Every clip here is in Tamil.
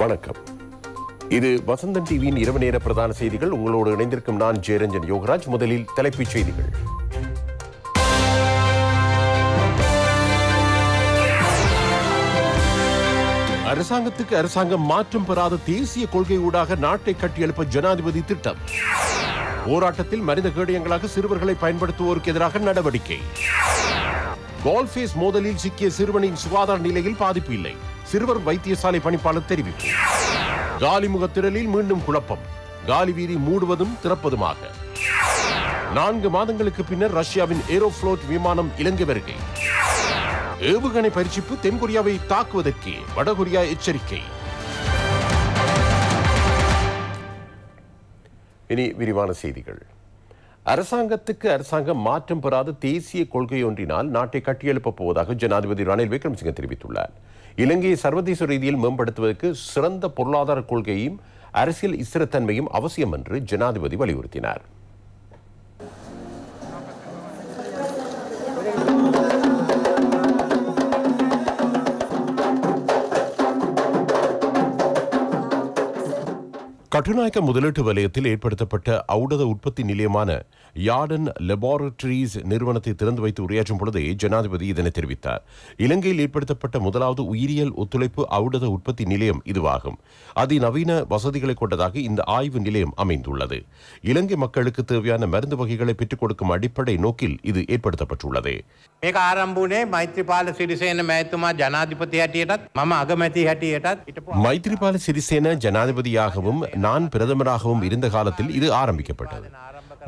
வணக்கம். இது வசந்தன் டிவியின் இரவு நேர பிரதான செய்திகள். உங்களோடு இணைந்திருக்கும் நான் ஜெயரஞ்சன் யோகராஜ். முதலில் தலைப்புச் செய்திகள். அரசாங்கத்துக்கு அரசாங்கம் மாற்றம் பெறாத தேசிய கொள்கை ஊடாக நாட்டை கட்டியெழுப்ப ஜனாதிபதி திட்டம். போராட்டத்தில் மனித கேடயங்களாக சிறுவர்களை பயன்படுத்துவோருக்கு எதிராக நடவடிக்கை. கோல்ஃபேஸ் மோதலில் சிக்கிய சிறுவனின் சுகாதார நிலையில் பாதிப்பு இல்லை, சிறுவர் வைத்தியசாலை பணிப்பாளர் தெரிவிப்பு. காலிமுகத்திரலில் மீண்டும் குழப்பம், காலி வீதி மூடுவதும் திறப்பதுமாக. 4 மாதங்களுக்கு பின்னர் ரஷ்யாவின் ஏரோஃப்ளோட் விமானம் இலங்கை வருகை. ஏவுகணை பயிற்சிப்பு தென்கொரியாவை தாக்குவதற்கு வடகொரியா எச்சரிக்கை. இனி விரிவான செய்திகள். அரசாங்கத்துக்கு அரசாங்கம் மாற்றம் பெறாத தேசிய கொள்கை ஒன்றினால் நாட்டை கட்டியெழுப்பப் போவதாக ஜனாதிபதி ரணில் விக்ரமசிங்க தெரிவித்துள்ளார். இலங்கையை சர்வதேச ரீதியில் மேம்படுத்துவதற்கு சிறந்த பொருளாதார கொள்கையும் அரசியல் ஸ்திரத்தன்மையும் அவசியம் என்று ஜனாதிபதி வலியுறுத்தினார். கட்டுநாயக்க முதலீட்டு வலயத்தில் ஏற்படுத்தப்பட்ட ஔடத உற்பத்தி நிலையமான யார்டன் லெபார்டரிஸ் நிறுவனத்தை திறந்து வைத்து உரையாற்றும் பொழுதே ஜனாதிபதி இதனை தெரிவித்தார். இலங்கையில் ஏற்படுத்தப்பட்ட முதலாவது உயிரியல் ஒத்துழைப்பு ஔடத உற்பத்தி நிலையம் இதுவாகும். அதிநவீன வசதிகளை கொண்டதாக இந்த ஆய்வு நிலையம் அமைந்துள்ளது. இலங்கை மக்களுக்கு தேவையான மருந்து வகைகளை பெற்றுக் கொடுக்கும் அடிப்படை நோக்கில் இது ஏற்படுத்தப்பட்டுள்ளது. මේක ආරම්භුනේ මෛත්‍රීපාල සිරිසේන මහත්මයා ජනාධිපති හැටියටත් මම අගමැති හැටියටත් மைத்ரிபால சிறிசேன ஜனாதிபதியாகவும் நான் பிரதமராகவும் இருந்த காலத்தில் இது ஆரம்பிக்கப்பட்டது.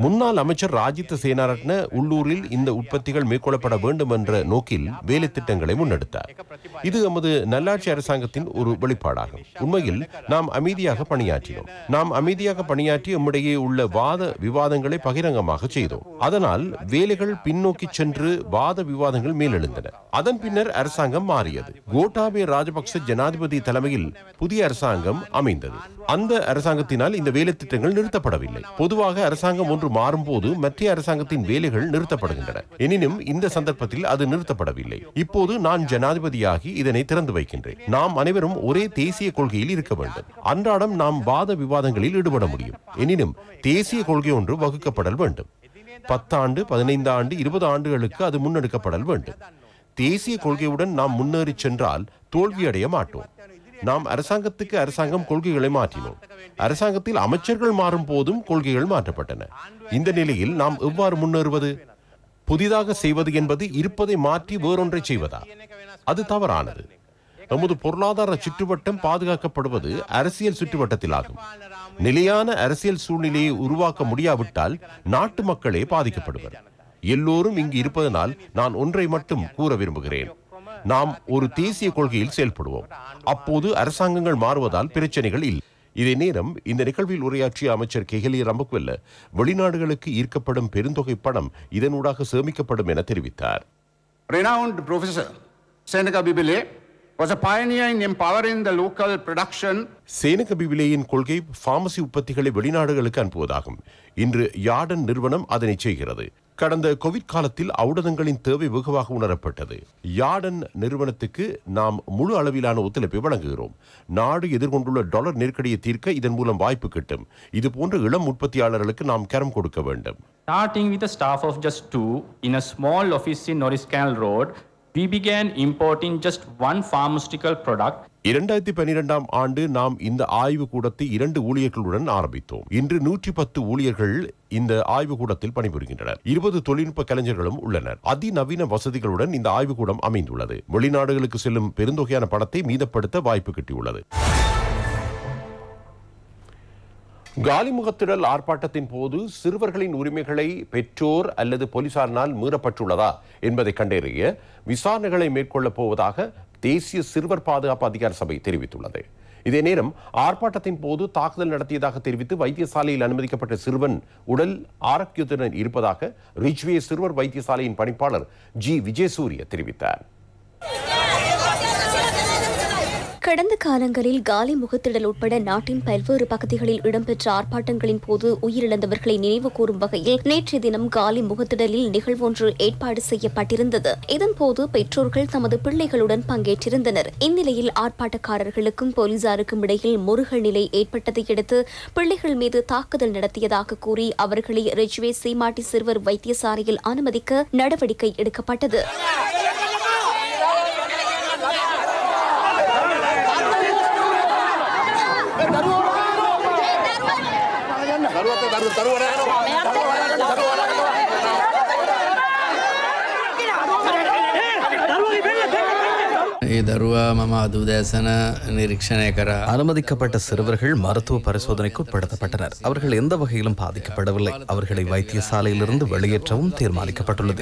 முன்னாள் அமைச்சர் ராஜித சேனாரட்ன உள்ளூரில் இந்த உற்பத்திகள் மேற்கொள்ளப்பட வேண்டும் என்ற நோக்கில் வேலை திட்டங்களை முன்னெடுத்தார். இது எமது நல்லாட்சி அரசாங்கத்தின் ஒரு வெளிப்பாடாகும். உண்மையில் நாம் அமைதியாக பணியாற்றி எம்மிடையே உள்ள வாத விவாதங்களை பகிரங்கமாக செய்தோம். அதனால் வேலைகள் பின்னோக்கி சென்று வாத விவாதங்கள் மேலெழுந்தன. அதன் பின்னர் அரசாங்கம் மாறியது. கோட்டாபய ராஜபக்ச ஜனாதிபதி தலைமையில் புதிய அரசாங்கம் அமைந்தது. அந்த அரசாங்கத்தினால் இந்த வேலை திட்டங்கள் நிறுத்தப்படவில்லை. பொதுவாக அரசாங்கம் ஒன்று மாறும் போது மத்திய அரசாங்கத்தின் வேலைகள் நிறுத்தப்படுகின்றன. எனினும் இந்த சந்தர்ப்பத்தில் அது நிறுத்தப்படவில்லை. இப்போது நான் ஜனாதிபதியாகி இதனை திறந்து வைக்கின்றேன். நாம் அனைவரும் ஒரே தேசிய கொள்கையில் இருக்க வேண்டும். அன்றாடம் நாம் வாத விவாதங்களில் ஈடுபட முடியும். எனினும் தேசிய கொள்கை ஒன்று வகுக்கப்படல் வேண்டும். 10 ஆண்டு 15 ஆண்டு 20 ஆண்டுகளுக்கு அது முன்னெடுக்கப்படல் வேண்டும். தேசிய கொள்கையுடன் நாம் முன்னேறி சென்றால் தோல்வியடைய மாட்டோம். நாம் அரசாங்கத்துக்கு அரசாங்கம் கொள்கைகளை மாற்றினோம். அரசாங்கத்தில் அமைச்சர்கள் மாறும் போதும் கொள்கைகள் மாற்றப்பட்டன. இந்த நிலையில் நாம் எவ்வாறு முன்னேறுவது? புதிதாக செய்வது என்பது இருப்பதை மாற்றி வேறொன்றை செய்வதா? அது தவறானது. நமது பொருளாதார சுற்றுவட்டம் பாதுகாக்கப்படுவது அரசியல் சுற்றுவட்டத்தில் ஆகும். நிலையான அரசியல் சூழ்நிலையை உருவாக்க முடியாவிட்டால் நாட்டு மக்களே பாதிக்கப்படுவர். எல்லோரும் இங்கு இருப்பதனால் நான் ஒன்றை மட்டும் கூற விரும்புகிறேன். நாம் ஒரு தேசிய கொள்கையில் செயல்படுவோம். அப்போது அரசாங்கங்கள் மாறுவதால் பிரச்சனைகள் இல்லை. இதே நேரம் இந்த நிகழ்வில் உரையாற்றிய அமைச்சர் கெஹலி ரம்பக்வெல்ல வெளிநாடுகளுக்கு ஈர்க்கப்படும் பெருந்தொகை பணம் இதனூடாக சேமிக்கப்படும் என தெரிவித்தார். Renowned Professor Seneka Bibile was a pioneer in empowering the local production. Senaka பிபிலேயின் கொள்கை பார்மசி உற்பத்திகளை வெளிநாடுகளுக்கு அனுப்புவதாகும். இன்று யார்டன் நிறுவனம் அதனை செய்கிறது. கடந்த கோவிட் காலத்தில் ஔடதங்களின் தேவை வெகுவாக உணரப்பட்டது. யார்டன் நிறுவனத்துக்கு நாம் முழு அளவிலான ஒத்துழைப்பை வழங்குகிறோம். நாடு எதிர்கொண்டுள்ள டாலர் நெருக்கடியை தீர்க்க இதன் மூலம் வாய்ப்பு கிட்டும். இது போன்ற இளம் உற்பத்தியாளர்களுக்கு நாம் கரம் கொடுக்க வேண்டும். Starting with a staff of just 2 in a small office in Norris Canal Road, we began importing just one pharmaceutical product. 2012ஆம் ஆண்டு நாம் இந்த ஆய்வு கூடத்தை 2 ஊழியர்களுடன் ஆரம்பித்தோம். இன்று 110 ஊழியர்கள் இந்த ஆய்வு கூடத்தில் பணிபுரிகின்றனர். 20 தொழில்நுட்ப கலைஞர்களும் உள்ளனர். அதிநவீன வசதிகளுடன் இந்த ஆய்வு கூடம் அமைந்துள்ளது. வெளிநாடுகளுக்கு செல்லும் பெருந்தொகையான பணத்தை மீதப்படுத்த வாய்ப்பு கிட்டியுள்ளது. காலிமுகத்திடல் ஆர்ப்பாட்டத்தின் போது சிறுவர்களின் உரிமைகளை பெற்றோர் அல்லது போலீசாரினால் மீறப்பட்டுள்ளதா என்பதை கண்டறிய விசாரணைகளை மேற்கொள்ளப் போவதாக தேசிய சிறுவர் பாதுகாப்பு அதிகார சபை தெரிவித்துள்ளது. இதே நேரம் ஆர்ப்பாட்டத்தின் போது தாக்குதல் நடத்தியதாக தெரிவித்து வைத்தியசாலையில் அனுமதிக்கப்பட்ட சிறுவன் உடல் ஆரோக்கியத்துடன் இருப்பதாக ரிச்வே சிறுவர் வைத்தியசாலையின் பணிப்பாளர் ஜி விஜயசூரிய தெரிவித்தார். கடந்த காலங்களில் காலி முகத்திடல் உட்பட நாட்டின் பல்வேறு பகுதிகளில் இடம்பெற்ற ஆர்ப்பாட்டங்களின் போது உயிரிழந்தவர்களை நினைவு கூறும் வகையில் நேற்றைய தினம் காலி முகத்திடலில் நிகழ்வொன்று ஏற்பாடு செய்யப்பட்டிருந்தது. இதன்போது பெற்றோர்கள் தமது பிள்ளைகளுடன் பங்கேற்றிருந்தனர். இந்நிலையில் ஆர்ப்பாட்டக்காரர்களுக்கும் போலீசாருக்கும் இடையில் முருகல் நிலை ஏற்பட்டதை அடுத்து பிள்ளைகள் மீது தாக்குதல் நடத்தியதாக கூறி அவர்களை ரிஜ்வே சீமாட்டி சிறுவர் வைத்தியசாலையில் அனுமதிக்க நடவடிக்கை எடுக்கப்பட்டது. அனுமதிக்கப்பட்ட சிறுவர்கள் மருத்துவ பரிசோதனைக்கு உட்படுத்தப்பட்டனர். அவர்கள் எந்த வகையிலும் பாதிக்கப்படவில்லை. அவர்களை வைத்தியசாலையிலிருந்து வெளியேற்றவும் தீர்மானிக்கப்பட்டுள்ளது.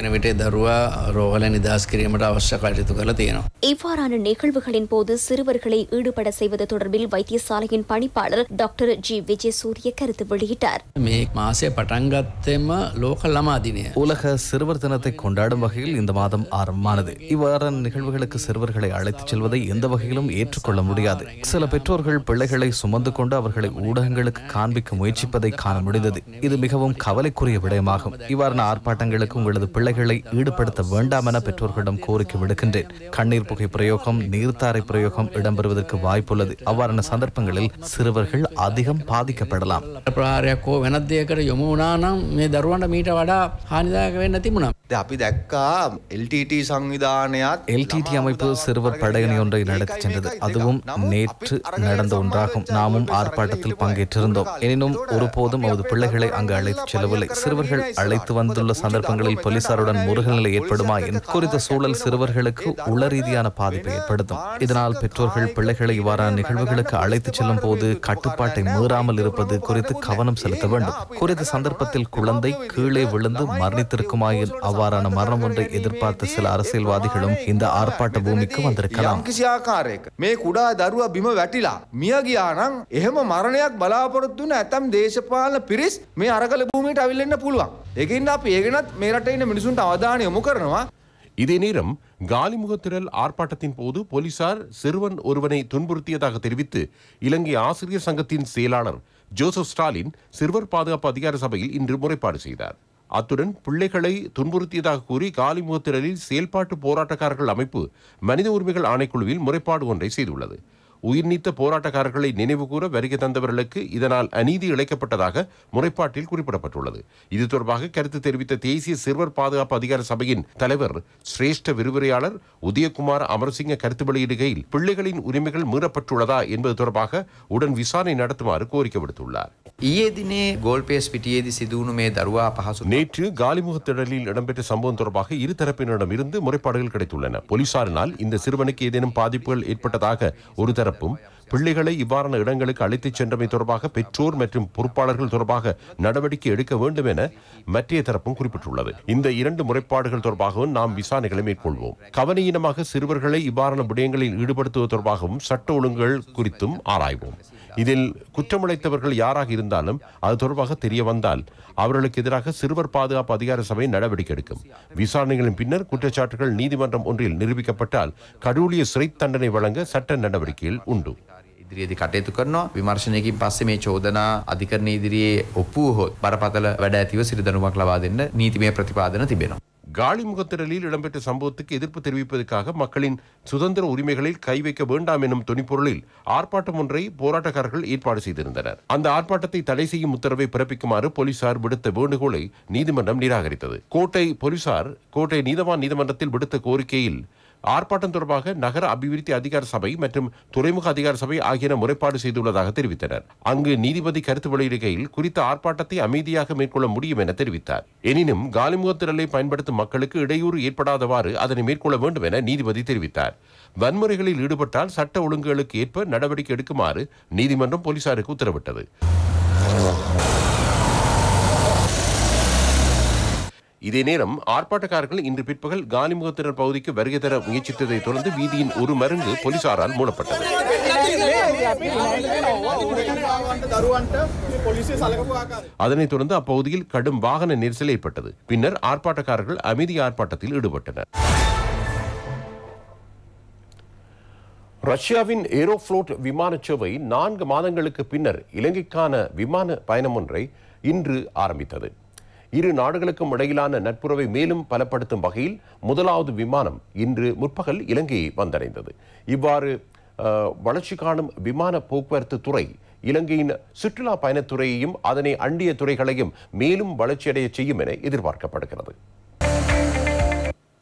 இவ்வாறான நிகழ்வுகளின் போது சிறுவர்களை ஈடுபட செய்வது தொடர்பில் வைத்தியசாலையின் பணிப்பாளர் டாக்டர் ஜி விஜயசூரிய கருத்து வெளியிட்டார். உலக சிறுவர் தினத்தை கொண்டாடும் வகையில் இந்த மாதம் ஆரம்பமானது. இவ்வாறான நிகழ்வுகளுக்கு சிறுவர்களை அழைத்துச் செல்வதை எந்த வகையிலும் ஏற்றுக்கொள்ள முடியாது. சில பெற்றோர்கள் பிள்ளைகளை சுமந்து கொண்டு அவர்களை ஊடகங்களுக்கு காண்பிக்க முயற்சிப்பதை காண முடிந்தது. இது மிகவும் கவலைக்குரிய விடயமாகும். இவ்வாறான ஆர்ப்பாட்டங்களுக்கு உங்களது பிள்ளைகளை ஈடுபடுத்த வேண்டாம் என பெற்றோர்களிடம் கோரிக்கை விடுக்கின்றேன். கண்ணீர் புகை பிரயோகம், நீர்த்தாரை பிரயோகம் இடம்பெறுவதற்கு வாய்ப்புள்ளது. அவ்வாறான சந்தர்ப்பங்களில் சிறுவர்கள் அதிகம் பாதிக்கப்படலாம். LTT அமைப்பு சிறுவர் படையணி ஒன்றை நடத்தி சென்றது. அதுவும் நேற்று நடந்த ஒன்றாகும். நாமும் ஆர்ப்பாட்டத்தில் பங்கேற்றிருந்தோம். எனினும் ஒருபோதும் அவரது பிள்ளைகளை அங்கு அழைத்துச் செல்லவில்லை. சிறுவர்கள் அழைத்து வந்துள்ள சந்தர்ப்பங்களில் போலீசாருடன் முருகல் நிலை ஏற்படுமா என் குறித்த சூழல் சிறுவர்களுக்கு உள ரீதியான பாதிப்பை ஏற்படுத்தும். இதனால் பெற்றோர்கள் பிள்ளைகளை இவ்வாறான நிகழ்வுகளுக்கு அழைத்துச் செல்லும் போது கட்டுப்பாட்டை மீறாமல் இருப்பது குறித்து கவனம் செலுத்த வேண்டும். குறித்த சந்தர்ப்பத்தில் குழந்தை கீழே விழுந்து மரணித்திருக்குமாயின் அவ்வாறான மரணம் ஒன்றை எதிர்பார்த்த சில அரசியல்வாதிகளும் இந்த ஆர்ப்பாட்ட பூமிக்கு வந்திருக்கலாம். මේ කුඩා දරුවා බිම වැටිලා මිය ගියා නම් එහෙම මරණයක් බලාපොරොත්තු වෙන ඇතම් දේශපාලන පිරිස් මේ අරගල භූමියට අවිල්ල එන්න පුළුවන්. ඒකින්ද අපි ඒ ගැනත් මේ රටේ ඉන්න මිනිසුන්ට අවධානය යොමු කරනවා. இதே நேரம் காலிமுகத்திரல் ஆர்ப்பாட்டத்தின் போது போலீசார் சிறுவன் ஒருவனை துன்புறுத்தியதாக தெரிவித்து இலங்கை ஆசிரியர் சங்கத்தின் செயலாளர் ஜோசப் ஸ்டாலின் சிறுவர் பாதுகாப்பு அதிகார சபையில் இன்று முறைப்பாடு செய்தார். அத்துடன் பிள்ளைகளை துன்புறுத்தியதாக கூறி காலிமுகத்திரலில் செயல்பாட்டு போராட்டக்காரர்கள் அமைப்பு மனித உரிமைகள் ஆணைக்குழுவில் முறைப்பாடு ஒன்றை செய்துள்ளது. உயிர்நீத்த போராட்டக்காரர்களை நினைவுகூர வருகை தந்தவர்களுக்கு இதனால் அநீதி இழைக்கப்பட்டதாக முறைப்பாட்டில் குறிப்பிடப்பட்டுள்ளது. இது தொடர்பாக கருத்து தெரிவித்த தேசிய சிறுவர் பாதுகாப்பு அதிகார சபையின் தலைவர் சிரேஷ்ட விரிவுரையாளர் உதயகுமார் அமரசிங்க கருத்து வெளியிடுகையில் பிள்ளைகளின் உரிமைகள் மீறப்பட்டுள்ளதா என்பது தொடர்பாக உடன் விசாரணை நடத்துமாறு கோரிக்கை விடுத்துள்ளார். நேற்று காலிமுகத்திடலில் இடம்பெற்ற சம்பவம் தொடர்பாக இருதரப்பினரிடம் இருந்து முறைப்பாடுகள் கிடைத்துள்ளன. போலீசாரினால் இந்த சிறுவனுக்கு ஏதேனும் பாதிப்புகள் ஏற்பட்டதாக ஒரு தரப்பும், பிள்ளைகளை இவ்வாறான இடங்களுக்கு அழைத்துச் சென்றமை தொடர்பாக பெற்றோர் மற்றும் பொறுப்பாளர்கள் தொடர்பாக நடவடிக்கை எடுக்க வேண்டும் என மற்றைய தரப்பும் குறிப்பிட்டுள்ளது. இந்த இரண்டு முறைப்பாடுகள் தொடர்பாகவும் நாம் விசாரணைகளை மேற்கொள்வோம். கவனஈனமாக சிறுவர்களை இவ்வாறான விடயங்களில் ஈடுபடுத்துவது தொடர்பாகவும் சட்ட ஒழுங்குகள் குறித்தும் ஆராய்வோம். இதில் குற்றமிழைத்தவர்கள் யாராக இருந்தாலும் அது தொடர்பாக தெரிய வந்தால் அவர்களுக்கு எதிராக சிறுவர் பாதுகாப்பு அதிகார சபை நடவடிக்கை எடுக்கும். விசாரணைகளின் பின்னர் குற்றச்சாட்டுகள் நீதிமன்றம் ஒன்றில் நிரூபிக்கப்பட்டால் கடூழிய சிறை தண்டனை வழங்க சட்ட நடவடிக்கைகள் உண்டு. ඉදිරියේදී කටයුතු කරනවා. විමර්ශනයකින් පස්සේ මේ චෝදනා අධිකරණ ඉදිරියේ ඔප්පු වුවහොත් බරපතල වැඩ ඇතිව සිර දඬුවමක් ලබා දෙන්න නීතිමය ප්‍රතිපාදන තිබෙනවා. காலிமுகத்திடலில் இடம்பெற்ற சம்பவத்துக்கு எதிர்ப்பு தெரிவிப்பதற்காக மக்களின் சுதந்திர உரிமைகளில் கை வைக்க வேண்டாம் எனும் துணிப்பொருளில் ஆர்ப்பாட்டம் ஒன்றை போராட்டக்காரர்கள் ஏற்பாடு செய்திருந்தனர். அந்த ஆர்ப்பாட்டத்தை தடை செய்யும் உத்தரவை பிறப்பிக்குமாறு போலீசார் விடுத்த வேண்டுகோளை நீதிமன்றம் நிராகரித்தது. கோட்டை போலீசார் கோட்டை நீதவான் நீதிமன்றத்தில் விடுத்த கோரிக்கையில் ஆர்ப்பாட்டம் தொடர்பாக நகர அபிவிருத்தி அதிகார சபை மற்றும் துறைமுக அதிகார சபை ஆகியன முறைப்பாடு செய்துள்ளதாக தெரிவித்தனர். அங்கு நீதிபதி கருத்து வெளியிடுகையில் குறித்த ஆர்ப்பாட்டத்தை அமைதியாக மேற்கொள்ள முடியும் என தெரிவித்தார். எனினும் காலிமுகத்திரலை பயன்படுத்தும் மக்களுக்கு இடையூறு ஏற்படாதவாறு அதனை மேற்கொள்ள வேண்டும் என நீதிபதி தெரிவித்தார். வன்முறைகளில் ஈடுபட்டால் சட்ட ஒழுங்குகளுக்கு ஏற்ப நடவடிக்கை எடுக்குமாறு நீதிமன்றம் போலீசாருக்கு உத்தரவிட்டது. இதே நேரம் ஆர்ப்பாட்டக்காரர்கள் இன்று பிற்பகல் காலிமுகத்திரல் பகுதிக்கு வருகை தர முயற்சித்ததை தொடர்ந்து வீதியின் ஒரு மருங்கு போலீசாரால் மூடப்பட்டது. அதனைத் தொடர்ந்து அப்பகுதியில் கடும் வாகன நெரிசல் ஏற்பட்டது. பின்னர் ஆர்ப்பாட்டக்காரர்கள் அமைதி ஆர்ப்பாட்டத்தில் ஈடுபட்டனர். ரஷ்யாவின் ஏரோஃப்ளோட் விமான சேவை 4 மாதங்களுக்கு பின்னர் இலங்கைக்கான விமான பயணம் ஒன்றை இன்று ஆரம்பித்தது. இரு நாடுகளுக்கும் இடையிலான நட்புறவை மேலும் பலப்படுத்தும் வகையில் முதலாவது விமானம் இன்று முற்பகல் இலங்கையை வந்தடைந்தது. இவ்வாறு வளர்ச்சி காணும் விமான போக்குவரத்து துறை இலங்கையின் சுற்றுலா பயணத்துறையையும் அதனை அண்டிய துறைகளையும் மேலும் வளர்ச்சியடைய செய்யும் என எதிர்பார்க்கப்படுகிறது.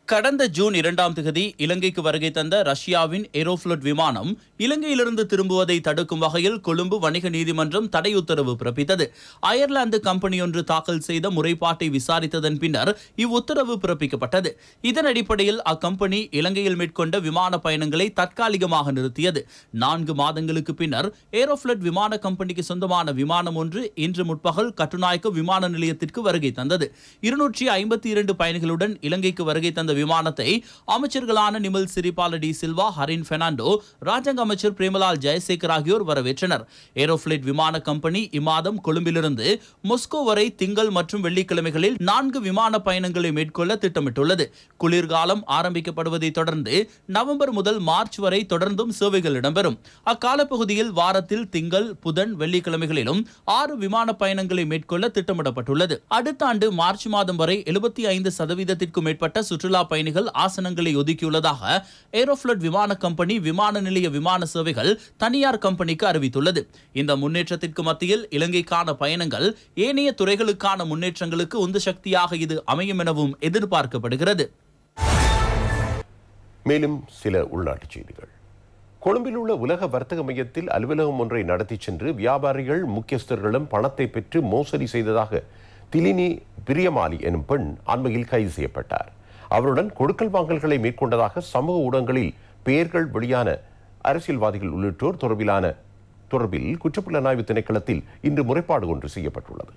கடந்த ஜூன் 2ஆம் தேதி இலங்கைக்கு வருகை தந்த ரஷ்யாவின் ஏரோஃப்ளோட் விமானம் இலங்கையிலிருந்து திரும்புவதை தடுக்கும் வகையில் கொழும்பு வணிக நீதிமன்றம் தடை உத்தரவு பிறப்பித்தது. அயர்லாந்து கம்பெனி ஒன்று தாக்கல் செய்த முறைப்பாட்டை விசாரித்ததன் பின்னர் இவ்வுத்தரவு பிறப்பிக்கப்பட்டது. இதன் அடிப்படையில் அக்கம்பெனி இலங்கையில் மேற்கொண்ட விமான பயணங்களை தற்காலிகமாக நிறுத்தியது. 4 மாதங்களுக்கு பின்னர் ஏரோஃப்ளோட் விமான கம்பெனிக்கு சொந்தமான விமானம் ஒன்று இன்று முற்பகல் கட்டுநாயக்க விமான நிலையத்திற்கு வருகை தந்தது. 252 பயணிகளுடன் இலங்கைக்கு வருகை தந்த விமானத்தை அமைச்சர்களான நிமல் சிறிபால டி சில்வா, ஹரின் பெர்னாண்டோ, ராஜாங்க அமைச்சர் பிரேமலால் ஜெயசேகர் ஆகியோர் வரவேற்றனர். ஏரோஃப்ளைட் விமான கம்பெனி இம்மாதம் கொழும்பிலிருந்து மொஸ்கோ வரை திங்கள் மற்றும் வெள்ளிக்கிழமைகளில் 4 விமான பயணங்களை மேற்கொள்ள திட்டமிட்டுள்ளது. குளிர்காலம் ஆரம்பிக்கப்படுவதை தொடர்ந்து நவம்பர் முதல் மார்ச் வரை தொடர்ந்தும் சேவைகள் இடம்பெறும். அக்காலப்பகுதியில் வாரத்தில் திங்கள், புதன், வெள்ளிக்கிழமைகளிலும் 6 விமான பயணங்களை மேற்கொள்ள திட்டமிடப்பட்டுள்ளது. அடுத்த ஆண்டு மார்ச் மாதம் வரை 75% மேற்பட்ட சுற்றுலா பயணிகள் ஆசனங்களை ஒதுக்கியுள்ளதாக ஏரோஃப்ளோட் விமான கம்பெனி விமான நிலைய விமான சேவைகள் தனியார் கம்பெனிக்கு அறிவித்துள்ளது. இந்த முன்னேற்றத்திற்கு மத்தியில் இலங்கைக்கான பயணங்கள் ஏனைய துறைகளுக்கான முன்னேற்றங்களுக்கு உந்து சக்தியாக இது அமையும் எனவும் எதிர்பார்க்கப்படுகிறது. மேலும் சில உள்நாட்டு செய்திகள். கொழும்பில் உள்ள உலக வர்த்தக மையத்தில் அலுவலகம் ஒன்றை நடத்தி சென்று வியாபாரிகள் முக்கியஸ்தர்களும் பணத்தை பெற்று மோசடி செய்ததாக திலினி பிரியமாலி எனும் பெண் அண்மையில் கைது செய்யப்பட்டார். அவருடன் கொடுக்கல் வாங்கல்களை மேற்கொண்டதாக சமூக ஊடகங்களில் பெயர்கள் வெளியான அரசியல்வாதிகள் உள்ளிட்டோர் தொடர்பில் குற்றப்புலனாய்வு திணைக்களத்தில் இன்று முறைப்பாடு ஒன்று செய்யப்பட்டுள்ளது.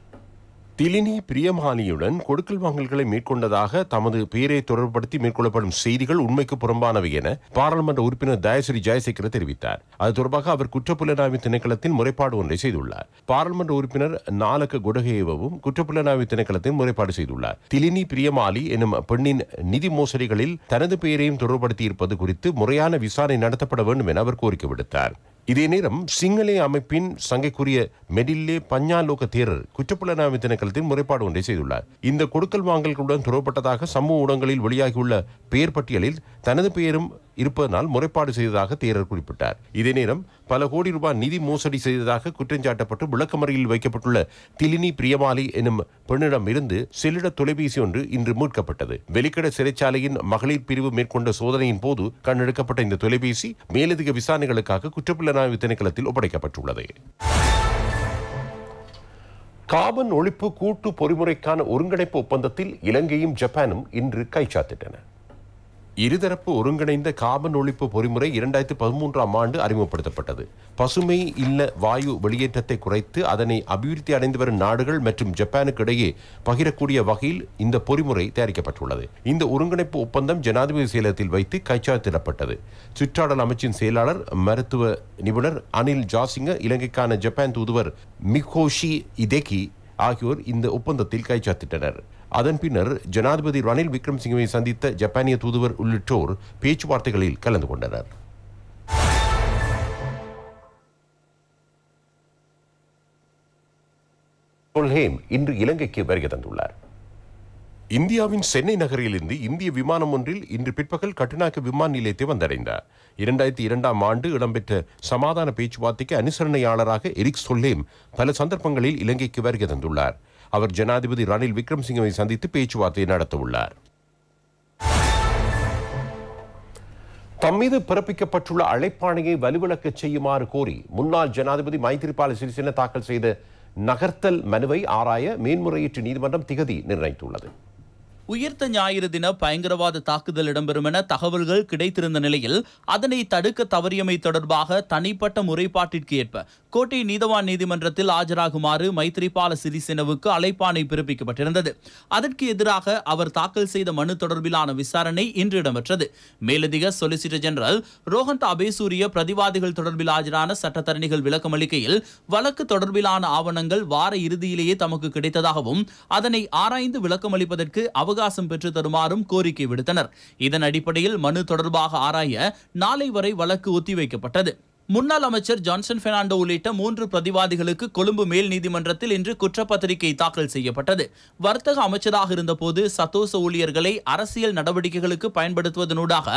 திலினி பிரியமாலியுடன் கொடுக்கல் வாங்கல்களை மேற்கொண்டதாக தமது பெயரை தொடர்புபடுத்தி மேற்கொள்ளப்படும் செய்திகள் உண்மைக்கு புறம்பானவை என பாராளுமன்ற உறுப்பினர் தயஸ்ரீ ஜெயசேகர தெரிவித்தார். அது தொடர்பாக அவர் குற்றப்புலனாய்வு திணைக்களத்தில் முறைப்பாடு ஒன்றை செய்துள்ளார். பாராளுமன்ற உறுப்பினர் நாலக கொடகேவும் குற்றப்புலனாய்வு திணைக்களத்தில் முறைப்பாடு செய்துள்ளார். திலினி பிரியமாலி எனும் பெண்ணின் நிதி மோசடிகளில் தனது பெயரையும் தொடர்படுத்தி இருப்பது குறித்து முறையான விசாரணை நடத்தப்பட வேண்டும் என அவர் கோரிக்கை விடுத்தார். இதே நேரம் சிங்களே அமைப்பின் சங்கைக்குரிய மெடில்லே பஞ்ஞாலோக தேரர் குற்றப்புலனாய்வு திணைக்களத்தில் முறைப்பாடு ஒன்றை செய்துள்ளார். இந்த கொடுக்கல் வாங்கல்களுடன் தொடர்பட்டதாக சமூக ஊடகங்களில் வெளியாகியுள்ள பெயர் பட்டியலில் தனது பெயரும் இருப்பதனால் முறைப்பாடு செய்ததாக தேரர் குறிப்பிட்டார். இதே நேரம் பல கோடி ரூபாய் நிதி மோசடி செய்ததாக குற்றஞ்சாட்டப்பட்டு விளக்கமறையில் வைக்கப்பட்டுள்ள திலினி பிரியமாலி எனும் பெண்ணிடம் இருந்து செல்லிட தொலைபேசி ஒன்று இன்று மீட்கப்பட்டது. வெலிக்கட சிறைச்சாலையின் மகளிர் பிரிவு மேற்கொண்ட சோதனையின் போது கண்டெடுக்கப்பட்ட இந்த தொலைபேசி மேலதிக விசாரணைகளுக்காக குற்றப்புலனாய்வு திணைக்களத்தில் ஒப்படைக்கப்பட்டுள்ளது. கார்பன் ஒழிப்பு கூட்டு பொறிமுறைக்கான ஒருங்கிணைப்பு ஒப்பந்தத்தில் இலங்கையும் ஜப்பானும் இன்று கைச்சாத்திட்டன. இருதரப்பு ஒருங்கிணைந்த கார்பன் ஒழிப்பு பொறிமுறை 2013ஆம் ஆண்டு அறிமுகப்படுத்தப்பட்டது. பசுமை இல்ல வாயு வெளியேற்றத்தை குறைத்து அதனை அபிவிருத்தி அடைந்து வரும் நாடுகள் மற்றும் ஜப்பானுக்கு இடையே பகிரக்கூடிய வகையில் இந்த பொறிமுறை தயாரிக்கப்பட்டுள்ளது. இந்த ஒருங்கிணைப்பு ஒப்பந்தம் ஜனாதிபதி செயலகத்தில் வைத்து கைச்சாத்திடப்பட்டது. சுற்றாடல் அமைச்சின் செயலாளர் மருத்துவ நிபுணர் அனில் ஜாசிங்க, இலங்கைக்கான ஜப்பான் தூதுவர் மிகோஷி இதெகி ஆகியோர் இந்த ஒப்பந்தத்தில் கைச்சாத்திட்டனர். அதன் பின்னர் ஜனாதிபதி ரணில் விக்ரமசிங்கவை சந்தித்த ஜப்பானிய தூதுவர் உள்ளிட்டோர் பேச்சுவார்த்தைகளில் கலந்து கொண்டனர். இன்று இலங்கைக்கு வருகை தந்துள்ளார். இந்தியாவின் சென்னை நகரிலிருந்து இந்திய விமானம் ஒன்றில் இன்று பிற்பகல் கட்டுநாயக்க விமான நிலையத்தை வந்தடைந்தார். 2002ஆம் ஆண்டு இடம்பெற்ற சமாதான பேச்சுவார்த்தைக்கு அனுசரணையாளராக எரிக் சொல்லேம் பல சந்தர்ப்பங்களில் இலங்கைக்கு வருகை தந்துள்ளார். அவர் ஜனாதிபதி ரணில் விக்ரமசிங்கவை சந்தித்து பேச்சுவார்த்தை நடத்தவுள்ளார். தம்மீது பிறப்பிக்கப்பட்டுள்ள அழைப்பாணையை வலுவிழக்கச் செய்யுமாறு கோரி முன்னாள் ஜனாதிபதி மைத்திரிபால சிறிசேன தாக்கல் செய்த நகர்த்தல் மனுவை ஆராய மேன்முறையீட்டு நீதிமன்றம் திகதி நிர்ணயித்துள்ளது. உயிர்த்த ஞாயிறு தின பயங்கரவாத தாக்குதல் இடம்பெறும் என தகவல்கள் கிடைத்திருந்த நிலையில் அதனை தடுக்க தவறியமை தொடர்பாக தனிப்பட்ட முறைப்பாட்டிற்கு ஏற்ப கோட்டை நீதவான் நீதிமன்றத்தில் ஆஜராகுமாறு மைத்திரிபால சிறிசேனவுக்கு அழைப்பாணை பிறப்பிக்கப்பட்டிருந்தது. அதற்கு எதிராக அவர் தாக்கல் செய்த மனு தொடர்பிலான விசாரணை இன்று இடம்பெற்றது. மேலதிக சொலிசிட்டர் ஜெனரல் ரோஹந்த் அபேசூரிய பிரதிவாதிகள் தொடர்பில் ஆஜரான சட்டத்தரணிகள் விளக்கமளிக்கையில் வழக்கு தொடர்பிலான ஆவணங்கள் வார இறுதியிலேயே தமக்கு கிடைத்ததாகவும் அதனை ஆராய்ந்து விளக்கமளிப்பதற்கு அவகாசம் அவகாசம் பெற்று தருமாறும் கோரிக்கை விடுத்தனர். இதன் அடிப்படையில் மனு தொடர்பாக ஆராய நாளை வரை வழக்கு ஒத்திவைக்கப்பட்டது. முன்னாள் அமைச்சர் ஜான்சன் பெர்னாண்டோ உள்ளிட்ட 3 பிரதிவாதிகளுக்கு கொழும்பு மேல் நீதிமன்றத்தில் இன்று குற்றப்பத்திரிகை தாக்கல் செய்யப்பட்டது. வர்த்தக அமைச்சராக இருந்தபோது சத்தோச ஊழியர்களை அரசியல் நடவடிக்கைகளுக்கு பயன்படுத்துவதனூடாக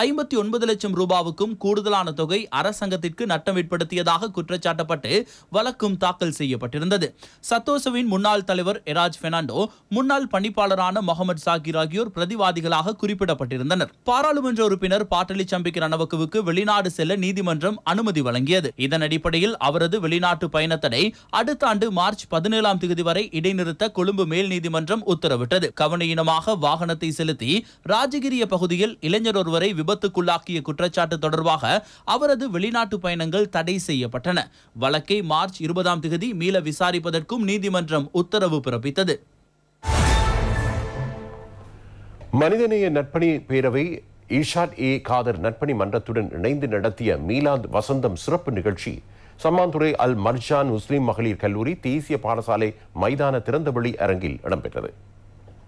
59 லட்சம் ரூபாவுக்கும் கூடுதலான தொகை அரசாங்கத்திற்கு நட்டம் ஏற்படுத்தியதாக குற்றச்சாட்டப்பட்டு வழக்கும் தாக்கல் செய்யப்பட்டிருந்தது. சத்தோசவின் முன்னாள் தலைவர் எராஜ் பெர்னாண்டோ, முன்னாள் பணிப்பாளரான முகமது சாகிர் ஆகியோர் பிரதிவாதிகளாக குறிப்பிடப்பட்டிருந்தனர். பாராளுமன்ற உறுப்பினர் பாட்டலி சம்பிக்க ரணவக்குவுக்கு வெளிநாடு செல்ல நீதிமன்றம் அனுமதி வழங்கியது. இதன் அடிப்படையில் அவரது வெளிநாட்டு பயணத்தடை அடுத்த ஆண்டு மார்ச் 17ஆம் தேதி வரை இடைநிறுத்த கொழும்பு மேல் நீதிமன்றம் உத்தரவிட்டது. கவனஈனமாக வாகனத்தை செலுத்தி ராஜகிரிய பகுதியில் இளைஞர் ஒருவரை விபத்துக்குள்ளாக்கிய குற்றச்சாட்டு தொடர்பாக அவரது வெளிநாட்டு பயணங்கள் தடை செய்யப்பட்டன. வழக்கை மார்ச் 20ஆம் தேதி மீள விசாரிப்பதற்கும் நீதிமன்றம் உத்தரவு பிறப்பித்தது. மனிதநேய நற்பணி பேரவை ஈஷாட் ஏ காதர் நற்பணி மன்றத்துடன் இணைந்து நடத்திய மீலாத் வசந்தம் சிறப்பு நிகழ்ச்சி சம்மாந்துறை அல் மர்ஜான் முஸ்லிம் மகளிர் கல்லூரி தேசிய பாடசாலை மைதான திறந்தவெளி அரங்கில் இடம்பெற்றது.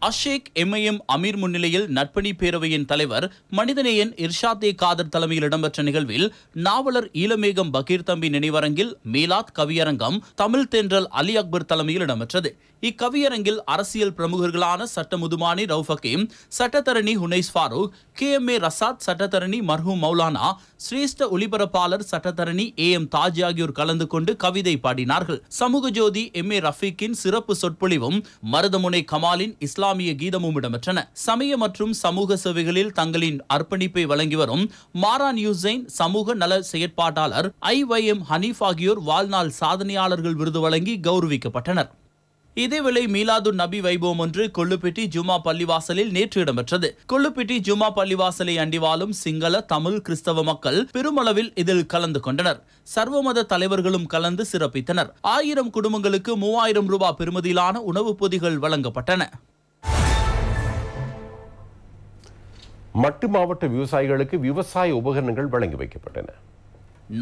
அஷேக் எம்ஐஎம் அமீர் முன்னிலையில் நற்பணி பேரவையின் தலைவர் மனிதநேயன் இர்ஷாத் ஏ காதர் தலைமையில் இடம்பெற்ற நிகழ்வில் நாவலர் ஈழமேகம் பகீர் தம்பி நினைவரங்கில் மீலாத் கவியரங்கம் தமிழ் தென்றல் அலி அக்பர் தலைமையில் இடம்பெற்றது. இக்கவியரங்கில் அரசியல் பிரமுகர்களான சட்ட முதுமானி ரவுஃப் ஹக்கீம், சட்டத்தரணி ஹுனைஸ் ஃபாரூக், KMA ரசாத், சட்டத்தரணி மர்ஹூம் மௌலானா, சிரேஷ்ட ஒளிபரப்பாளர் சட்டத்தரணி AM தாஜ் ஆகியோர் கலந்து கொண்டு கவிதை பாடினார்கள். சமூக ஜோதி MA ரஃபீக்கின் சிறப்பு சொற்பொழிவும் மருதமுனை கமாலின் இஸ்லாமிய கீதமும் இடம்பெற்றன. சமய மற்றும் சமூக சேவைகளில் தங்களின் அர்ப்பணிப்பை வழங்கி வரும் மாரான் யூசைன் சமூக நல செயற்பாட்டாளர் IYM ஹனீஃப் ஆகியோர் வாழ்நாள் சாதனையாளர்கள் விருது வழங்கி கௌரவிக்கப்பட்டனர். இதேவேளை மீலாது நபி வைபவம் ஒன்று கொள்ளுப்பிட்டி ஜுமா பள்ளிவாசலில் நேற்று இடம்பெற்றது. கொள்ளுப்பிட்டி ஜுமா பள்ளிவாசலை அண்டிவாலும் சிங்கள, தமிழ், கிறிஸ்தவ மக்கள் பெருமளவில் இதில் கலந்து கொண்டனர். சர்வமத தலைவர்களும் கலந்து சிறப்பித்தனர். 1000 குடும்பங்களுக்கு 3000 ரூபாய் பெறுமதியிலான உணவுப் பொதிகள் வழங்கப்பட்டன. மட்டு மாவட்ட விவசாயிகளுக்கு விவசாய உபகரணங்கள் வழங்கி வைக்கப்பட்டன.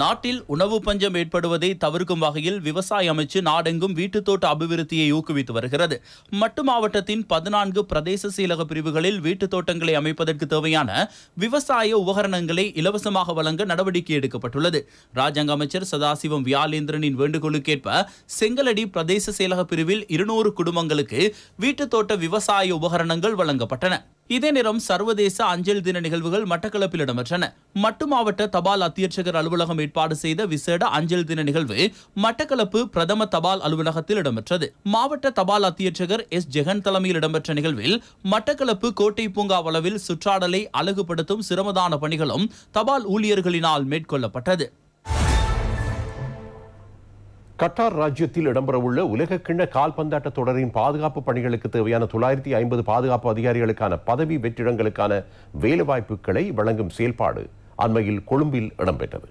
நாட்டில் உணவு பஞ்சம் ஏற்படுவதை தவிர்க்கும் வகையில் விவசாய அமைச்சு நாடெங்கும் வீட்டுத்தோட்ட அபிவிருத்தியை ஊக்குவித்து வருகிறது. மட்டு மாவட்டத்தின் 14 பிரதேச செயலக பிரிவுகளில் வீட்டுத் தோட்டங்களை அமைப்பதற்கு தேவையான விவசாய உபகரணங்களை இலவசமாக வழங்க நடவடிக்கை எடுக்கப்பட்டுள்ளது. ராஜாங்க அமைச்சர் சதாசிவம் வியாலேந்திரனின் வேண்டுகோளுக்கேற்ப செங்கலடி பிரதேச செயலக பிரிவில் 200 குடும்பங்களுக்கு வீட்டுத் தோட்ட விவசாய உபகரணங்கள் வழங்கப்பட்டன. இதே நேரம் சர்வதேச அஞ்சல் தின நிகழ்வுகள் மட்டக்களப்பில் இடம்பெற்றன. மட்டு மாவட்ட தபால் அத்தியட்சகர் அலுவலகம் ஏற்பாடு செய்த விசேட அஞ்சல் தின நிகழ்வு மட்டக்களப்பு பிரதம தபால் அலுவலகத்தில் இடம்பெற்றது. மாவட்ட தபால் அத்தியட்சகர் S. ஜெகன் தலைமையில் இடம்பெற்ற நிகழ்வில் மட்டக்களப்பு கோட்டை பூங்கா அளவில் சுற்றாடலை அழகுபடுத்தும் சிரமதான பணிகளும் தபால் ஊழியர்களினால் மேற்கொள்ளப்பட்டது. கட்டார் ராஜ்யத்தில் இடம்பெறவுள்ள உலகக்கிண்ண கால்பந்தாட்ட தொடரின் பாதுகாப்பு பணிகளுக்கு தேவையான 950 பாதுகாப்பு அதிகாரிகளுக்கான பதவி வெற்றிடங்களுக்கான வேலைவாய்ப்புகளை வழங்கும் செயல்பாடு அண்மையில் கொழும்பில் இடம்பெற்றது.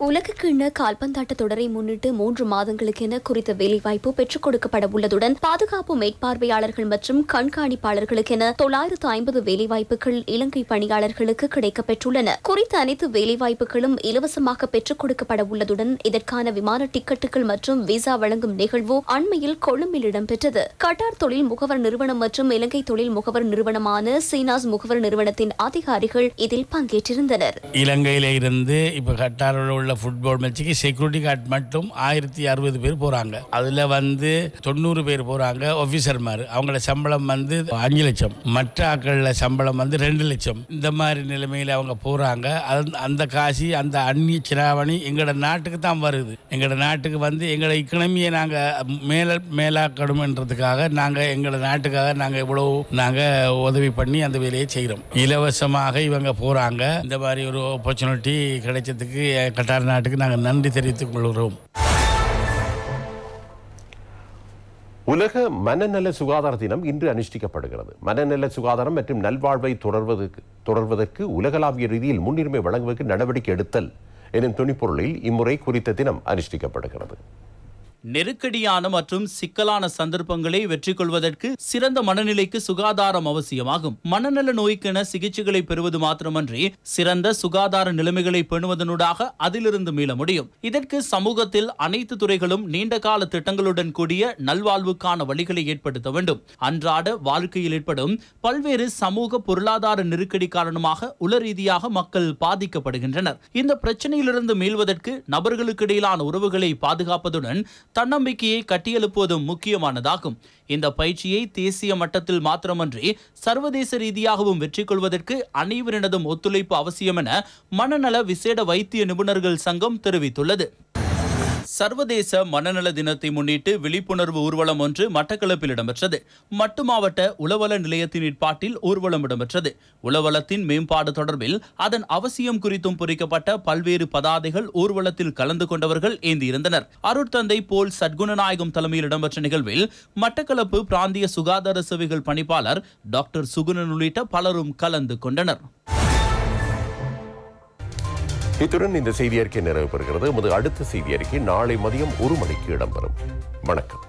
உலகக்கிண்ண கால்பந்தாட்ட தொடரை முன்னிட்டு 3 மாதங்களுக்கென குறித்த வேலைவாய்ப்பு பெற்றுக் கொடுக்கப்பட உள்ளதுடன் பாதுகாப்பு மேற்பார்வையாளர்கள் மற்றும் கண்காணிப்பாளர்களுக்கென 950 வேலைவாய்ப்புகள் இலங்கை பணியாளர்களுக்கு கிடைக்கப்பெற்றுள்ளன. குறித்த அனைத்து வேலைவாய்ப்புகளும் இலவசமாக பெற்றுக் கொடுக்கப்பட உள்ளதுடன் இதற்கான விமான டிக்கெட்டுகள் மற்றும் விசா வழங்கும் நிகழ்வு அண்மையில் கொழும்பில் இடம்பெற்றது. கட்டார் தொழில் முகவர் நிறுவனம் மற்றும் இலங்கை தொழில் முகவர் நிறுவனமான சீனாஸ் முகவர் நிறுவனத்தின் அதிகாரிகள் இதில் பங்கேற்றிருந்தனர். இலங்கையில இருந்து இப்ப கட்டாரில் உள்ள ஃபுட்பால் மேட்சுக்கு செக்யூரிட்டி கார்டு மட்டும் 1060 பேர் போறாங்க. அதுல 90 பேர் போறாங்க ஆபீசர் மாதிரி. அவங்களோட சம்பளம் 5 லட்சம், மற்ற ஆட்கள சம்பளம் 2 லட்சம். இந்த மாதிரி நிலைமையில அவங்க போறாங்க. அந்த காசி அந்த அந்நிய சிராவணி எங்களோட நாட்டுக்கு தான் வருது. எங்களோட நாட்டுக்கு எங்களோட இக்கனமியை நாங்க மேலாக்கணும்ன்றதுக்காக நாங்க எங்களோட நாட்டுக்காக நாங்க இவ்வளவு நாங்க உதவி பண்ணி அந்த வேலையை செய்கிறோம். இலவசமாக இவங்க போறாங்க. இந்த மாதிரி ஒரு ஆப்பர்ச்சுனிட்டி கிடைச்சதுக்கு கட்டார் நாட்டுக்கு நாங்கள் நன்றி தெரிவித்துக் கொள்கிறோம். உலக மனநல சுகாதார தினம் இன்று அனுஷ்டிக்கப்படுகிறது. மனநல சுகாதாரம் மற்றும் நல்வாழ்வை தொடர்வதற்கு உலகளாவிய ரீதியில் முன்னுரிமை வழங்குவதற்கு நடவடிக்கை எடுத்தல் எனும் துணிப்பொருளில் இம்முறை குறித்த தினம் அனுஷ்டிக்கப்படுகிறது. நெருக்கடியான மற்றும் சிக்கலான சந்தர்ப்பங்களை வெற்றி கொள்வதற்கு சிறந்த மனநிலைக்கு சுகாதாரம் அவசியமாகும். மனநல நோய்க்கென சிகிச்சைகளை பெறுவது மாத்திரமன்றி சிறந்த சுகாதார நிலைமைகளை பேணுவதனூடாக அதிலிருந்து மீள முடியும். இதற்கு சமூகத்தில் அனைத்து துறைகளும் நீண்டகால திட்டங்களுடன் கூடிய நல்வாழ்வுக்கான வழிகளை ஏற்படுத்த வேண்டும். அன்றாட வாழ்க்கையில் ஏற்படும் பல்வேறு சமூக பொருளாதார நெருக்கடி காரணமாக உள ரீதியாக மக்கள் பாதிக்கப்படுகின்றனர். இந்த பிரச்சனையிலிருந்து மீள்வதற்கு நபர்களுக்கு இடையிலான உறவுகளை பாதுகாப்பதுடன் தன்னம்பிக்கையை கட்டியெழுப்புவதும் முக்கியமானதாகும். இந்த பயிற்சியை தேசிய மட்டத்தில் மாத்திரமன்றி சர்வதேச ரீதியாகவும் வெற்றி கொள்வதற்கு அனைவரினதும் ஒத்துழைப்பு அவசியம் என மனநல விசேட வைத்திய நிபுணர்கள் சங்கம் தெரிவித்துள்ளது. சர்வதேச மனநல தினத்தை முன்னிட்டு விழிப்புணர்வு ஊர்வலம் ஒன்று மட்டக்களப்பில் இடம்பெற்றது. மட்டு மாவட்ட உளவல நிலையத்தின் ஏற்பாட்டில் ஊர்வலம் இடம்பெற்றது. உளவலத்தின் மேம்பாடு தொடர்பில் அதன் அவசியம் குறித்தும் பொறிக்கப்பட்ட பல்வேறு பதாதைகள் ஊர்வலத்தில் கலந்து கொண்டவர்கள் ஏந்தியிருந்தனர். அருட்தந்தை போல் சத்குணநாயகம் தலைமையில் இடம்பெற்ற நிகழ்வில் மட்டக்களப்பு பிராந்திய சுகாதார சேவைகள் பணிப்பாளர் டாக்டர் சுகுணன் உள்ளிட்ட பலரும் கலந்து கொண்டனர். இத்துடன் இந்த செய்தி அறிக்கை நிறைவு பெறுகிறது. அடுத்த செய்தி அறிக்கை நாளை மதியம் 1 மணிக்கு இடம்பெறும். வணக்கம்.